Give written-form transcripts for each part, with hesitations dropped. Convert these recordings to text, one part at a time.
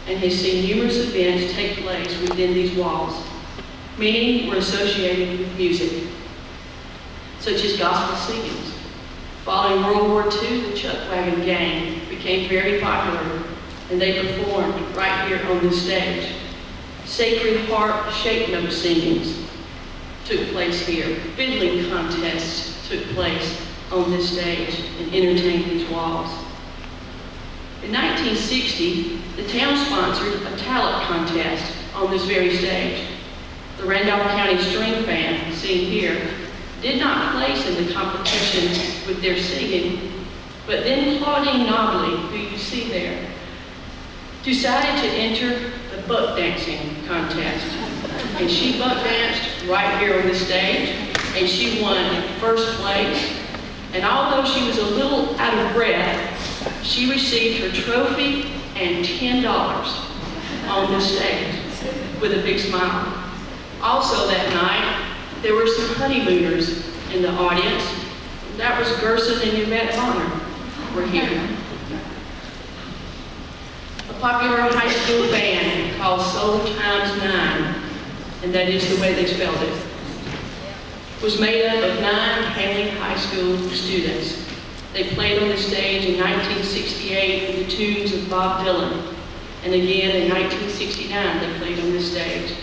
and has seen numerous events take place within these walls. Many were associated with music, such as gospel singings. Following World War II, the Chuck Wagon Gang became very popular, and they performed right here on this stage. Sacred Harp shape note singings took place here. Fiddling contests took place on this stage and entertained these walls. In 1960, the town sponsored a talent contest on this very stage. The Randolph County String Band, seen here, did not place in the competition with their singing, but then Claudine Nobley, who you see there, decided to enter the buck dancing contest. And she buck danced right here on the stage, and she won first place. And although she was a little out of breath, she received her trophy and $10 on the stage with a big smile. Also that night, there were some honeymooners in the audience. That was Gerson and Yvette Bonner were here. A popular high school band called Soul Times 9, and that is the way they spelled it, was made up of 9 Hanley High School students. They played on the stage in 1968 with the tunes of Bob Dylan, and again in 1969 they played on this stage.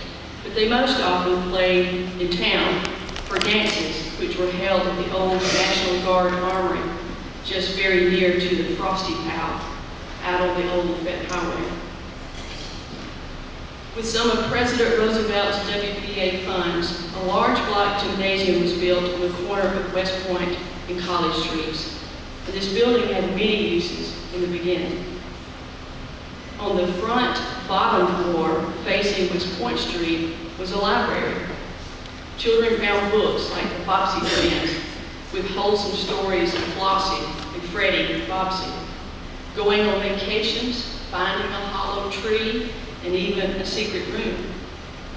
But they most often played in town for dances, which were held at the old National Guard Armory, just very near to the Frosty Pal, out on the old Lafayette Highway. With some of President Roosevelt's WPA funds, a large block gymnasium was built on the corner of West Point and College Streets. And this building had many uses in the beginning. On the front bottom floor, facing West Point Street, was a library. Children found books like the Bobbsey Twins, with wholesome stories of Flossie and Freddie and Bobbsey, going on vacations, finding a hollow tree, and even a secret room.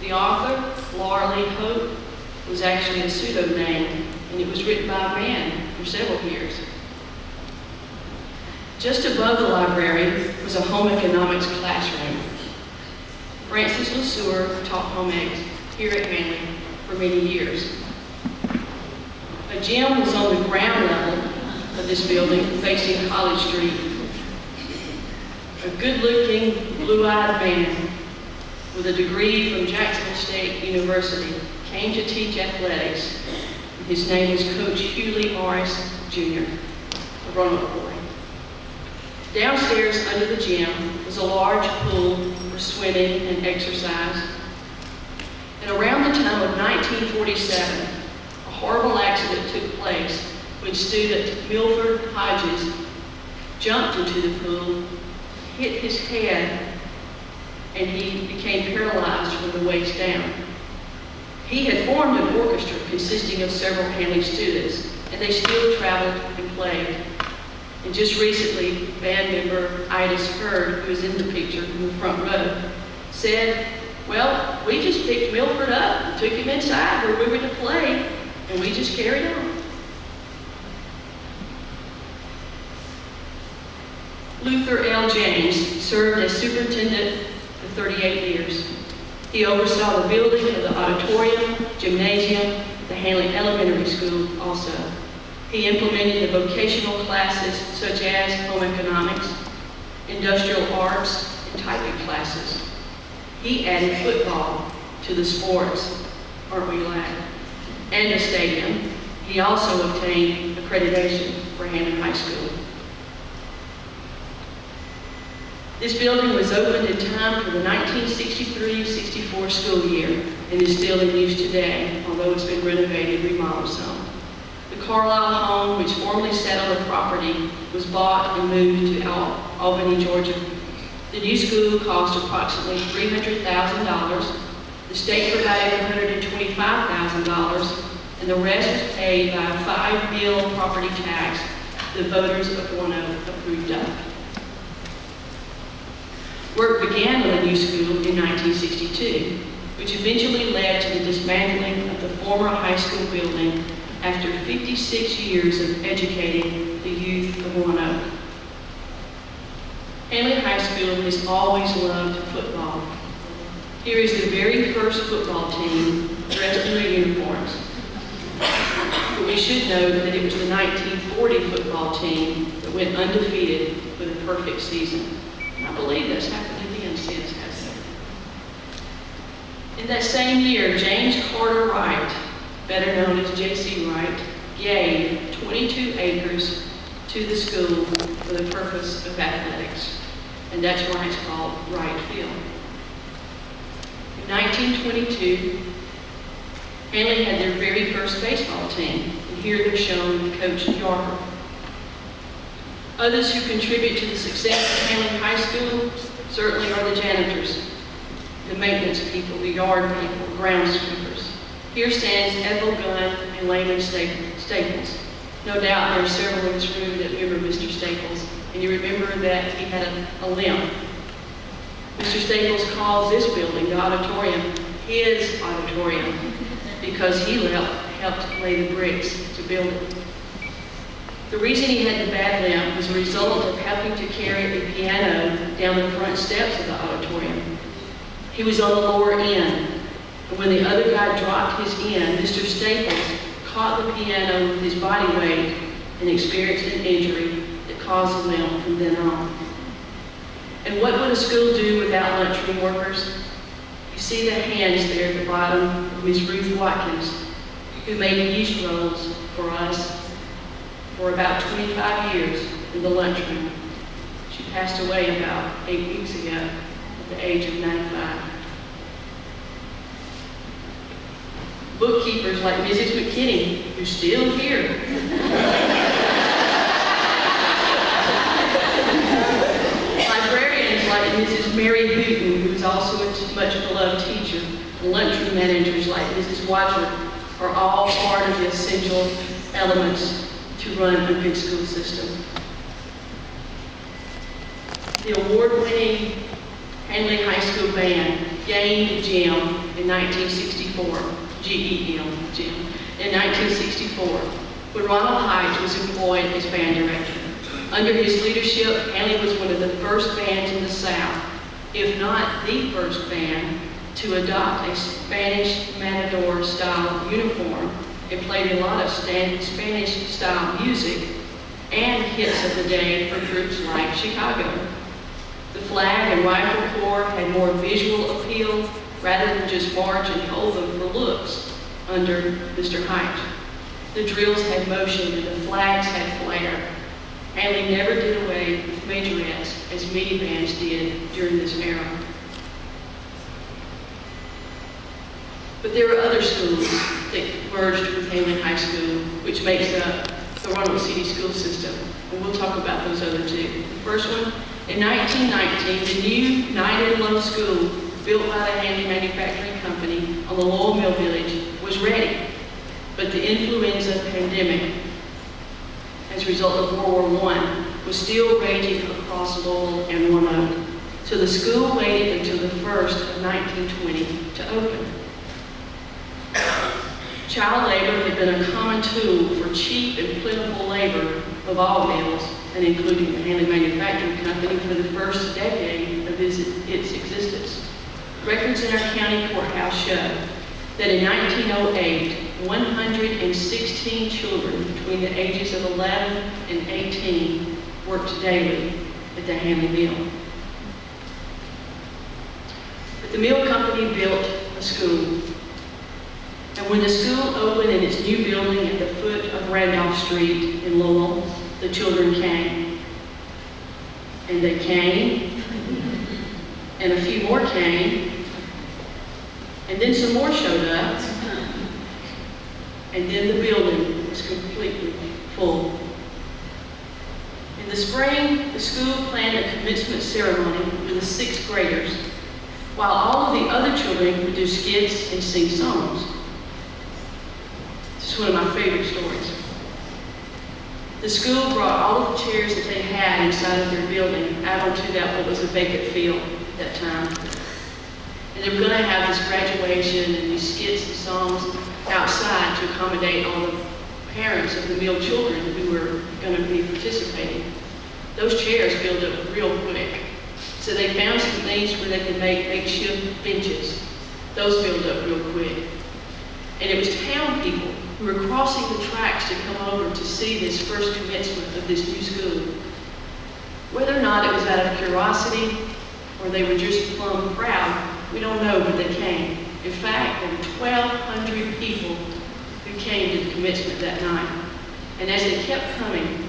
The author, Laura Lee Hope, was actually a pseudonym, and it was written by a man for several years. Just above the library was a home economics classroom. Francis LeSueur taught home ec here at Hanley for many years. A gym was on the ground level of this building facing College Street. A good-looking, blue-eyed man with a degree from Jacksonville State University came to teach athletics. His name was Coach Hewley Morris, Jr., a Roanoke boy. Downstairs under the gym was a large pool for swimming and exercise. And around the time of 1947, a horrible accident took place when student Milford Hodges jumped into the pool, hit his head, and he became paralyzed from the waist down. He had formed an orchestra consisting of several Hanley students, and they still traveled and played. And just recently, band member Idas Hurd, who is in the picture in the front row, said, well, we just picked Milford up and took him inside where we were to play, and we just carried on. Luther L. James served as superintendent for 38 years. He oversaw the building of the auditorium, gymnasium, the Hanley Elementary School also. He implemented the vocational classes such as home economics, industrial arts, and typing classes. He added football to the sports, aren't we glad? And a stadium. He also obtained accreditation for Hanley High School. This building was opened in time for the 1963-64 school year and is still in use today, although it's been renovated, remodeled some. The Carlisle home, which formerly sat on the property, was bought and moved to Albany, Georgia. The new school cost approximately $300,000. The state provided $125,000, and the rest was paid by a 5-mil property tax the voters of Roanoke approved of. Work began on the new school in 1962, which eventually led to the dismantling of the former high school building after 56 years of educating the youth of Roanoke. Hanley High School has always loved football. Here is the very first football team dressed in their uniforms. But we should note that it was the 1940 football team that went undefeated with a perfect season. And I believe that's happened again since, hasn't it? In that same year, James Carter Wright, better known as J.C. Wright, gave 22 acres to the school for the purpose of athletics. And that's why it's called Wright Field. In 1922, Hanley had their very first baseball team, and here they're shown with Coach Yarker. Others who contribute to the success of Hanley High School certainly are the janitors, the maintenance people, the yard people, groundskeepers. Here stands Ethel Gunn and Layman Staples. No doubt there are several in this room that remember Mr. Staples, and you remember that he had a limp. Mr. Staples calls this building, the auditorium, his auditorium, because he helped lay the bricks to build it. The reason he had the bad limp was a result of having to carry a piano down the front steps of the auditorium. He was on the lower end, and when the other guy dropped his end, Mr. Staples caught the piano with his body weight and experienced an injury that caused the limp from then on. And what would a school do without lunchroom workers? You see the hands there at the bottom of Miss Ruth Watkins, who made yeast rolls for us for about 25 years in the lunchroom. She passed away about 8 weeks ago at the age of 95. Bookkeepers like Mrs. McKinney, who's still here. Librarians like Mrs. Mary Hooten, who's also a much beloved teacher. And lunchroom managers like Mrs. Watcher are all part of the essential elements to run a good school system. The award-winning Hanley High School Band gained GEM in 1964, GEM, in 1964, when Ronald Height was employed as band director. Under his leadership, Hanley was one of the first bands in the South, if not the first band, to adopt a Spanish matador-style uniform and played a lot of Spanish-style music and hits of the day for groups like Chicago. The flag and rifle corps had more visual appeal rather than just march and hold them for looks under Mr. Height. The drills had motion and the flags had flair. Hanley never did away with majorettes as many bands did during this era. But there were other schools that merged with Hanley High School, which makes up the Roanoke City school system. And we'll talk about those other two. The first one, in 1919, the new Night and Low School, built by the Hanley Manufacturing Company on the Lowell Mill Village, was ready. But the influenza pandemic, as a result of World War I, was still raging across Lowell and Roanoke. So the school waited until the 1st of 1920 to open. Child labor had been a common tool for cheap and plentiful labor of all mills, and including the Hanley Manufacturing Company for the first decade of its existence. Records in our county courthouse show that in 1908, 116 children between the ages of 11 and 18 worked daily at the Hanley Mill. But the mill company built a school. And when the school opened in its new building at the foot of Randolph Street in Lowell, the children came. And they came, and a few more came, and then some more showed up, and then the building was completely full. In the spring, the school planned a commencement ceremony for the 6th graders, while all of the other children would do skits and sing songs. This is one of my favorite stories. The school brought all of the chairs that they had inside of their building out onto that what was a vacant field at that time. And they were going to have this graduation and these skits and songs outside to accommodate all the parents of the mill children who were going to be participating. Those chairs filled up real quick. So they found some things where they could make makeshift benches. Those filled up real quick. And it was town people who were crossing the tracks to come over to see this first commencement of this new school. Whether or not it was out of curiosity or they were just plumb proud, we don't know, but they came. In fact, there were 1,200 people who came to the commencement that night. And as they kept coming,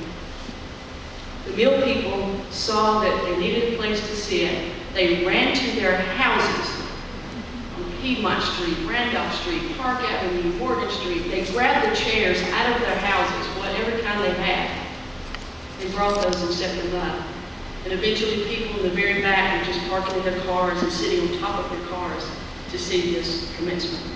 the mill people saw that they needed a place to sit. They ran to their houses on Piedmont Street, Randolph Street, Park Avenue, Morgan Street. They grabbed the chairs out of their houses, whatever kind they had. They brought those and set them up. And eventually people in the very back were just parking their cars and sitting on top of their cars to see this commencement.